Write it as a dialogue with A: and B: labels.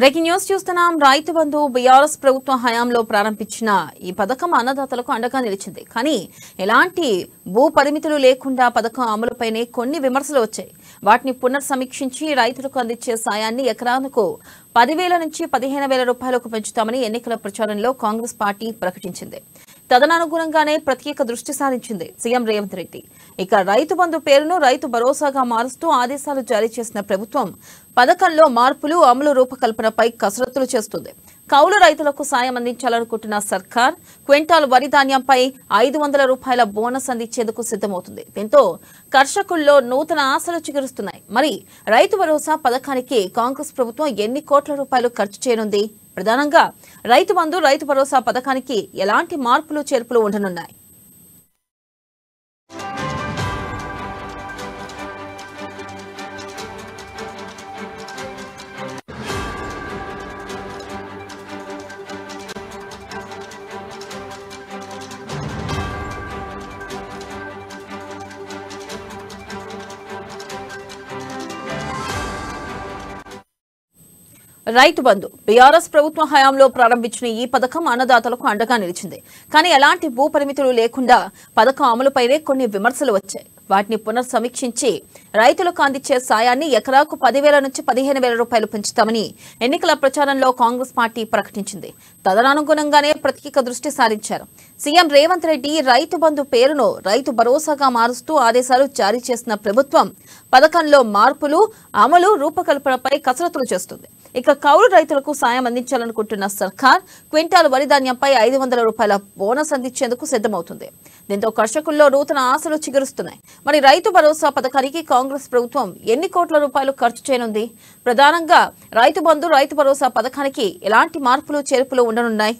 A: Breaking news చూస్తున్నాం. Rythu Bandhu BRS ప్రభుత్వం హయాంలో ప్రారంభించిన ఈ పథకం అన్నదాతలకు అండగా నిలిచింది. కానీ ఎలాంటి భూ పరిమితులు లేకుండా పథకం అమలుపైనే కొన్ని విమర్శలు వచ్చాయి. వాటిని పునర్సమీక్షించి రైతులకు అందించే సాయాన్ని ఎకరాకు 10,000 నుంచి 15,000 రూపాయలకు పెంచుతామని ఎన్నికల ప్రచారంలో కాంగ్రెస్ పార్టీ ప్రకటించింది. తదనుగుణంగానే ప్రత్యేక దృష్టి సారించింది సీఎం రేవంత్ రెడ్డి. ఇక రైతు బంధు పేరును రైతు భరోసాగా మారుస్తూ ఆదేశాలు జారీ చేసిన ప్రభుత్వం పథకంలో మార్పులు అమలు రూపకల్పనపై కసరత్తులు చేస్తుంది. కౌలు రైతులకు సాయం అందించాలనుకుంటున్న సర్కార్ క్వింటాల్ వరి ధాన్యంపై 500 రూపాయల బోనస్ అందించేందుకు సిద్ధమవుతుంది. దీంతో కర్షకుల్లో నూతన ఆశలు చిగురుస్తున్నాయి. మరి రైతు భరోసా పథకానికి కాంగ్రెస్ ప్రభుత్వం ఎన్ని కోట్ల రూపాయలు ఖర్చు చేయనుంది? ప్రధానంగా రైతు బంధు రైతు భరోసా పథకానికి ఎలాంటి మార్పులు చేర్పులు ఉండనున్నాయి? రైతు బంధు బీఆర్ఎస్ ప్రభుత్వం హయాంలో ప్రారంభించిన ఈ పథకం అన్నదాతలకు అండగా నిలిచింది. కానీ ఎలాంటి భూ పరిమితులు లేకుండా పథకం అమలుపైనే కొన్ని విమర్శలు వచ్చాయి. వాటిని పునర్సమీక్షించి రైతులకు అందించే సాయాన్ని ఎకరాకు 10,000 నుంచి 15,000 రూపాయలు పెంచుతామని ఎన్నికల ప్రచారంలో కాంగ్రెస్ పార్టీ ప్రకటించింది. తదనుగుణంగానే ప్రత్యేక దృష్టి సారించారు. సీఎం రేవంత్ రెడ్డి రైతు బంధు పేరును రైతు భరోసాగా మారుస్తూ ఆదేశాలు జారీ చేసిన ప్రభుత్వం పథకంలో మార్పులు అమలు రూపకల్పనపై కసరత్తులు చేస్తుంది. ఇక కౌలు రైతులకు సాయం అందించాలనుకుంటున్న సర్కార్ క్వింటాల్ వరి ధాన్యంపై 500 రూపాయల బోనస్ అందించేందుకు సిద్ధమవుతుంది. దీంతో కర్షకుల్లో నూతన ఆశలు చిగురుస్తున్నాయి. మరి రైతు భరోసా పథకానికి కాంగ్రెస్ ప్రభుత్వం ఎన్ని కోట్ల రూపాయలు ఖర్చు చేయనుంది? ప్రధానంగా రైతు బంధు రైతు భరోసా పథకానికి ఎలాంటి మార్పులు చేర్పులు ఉండనున్నాయి?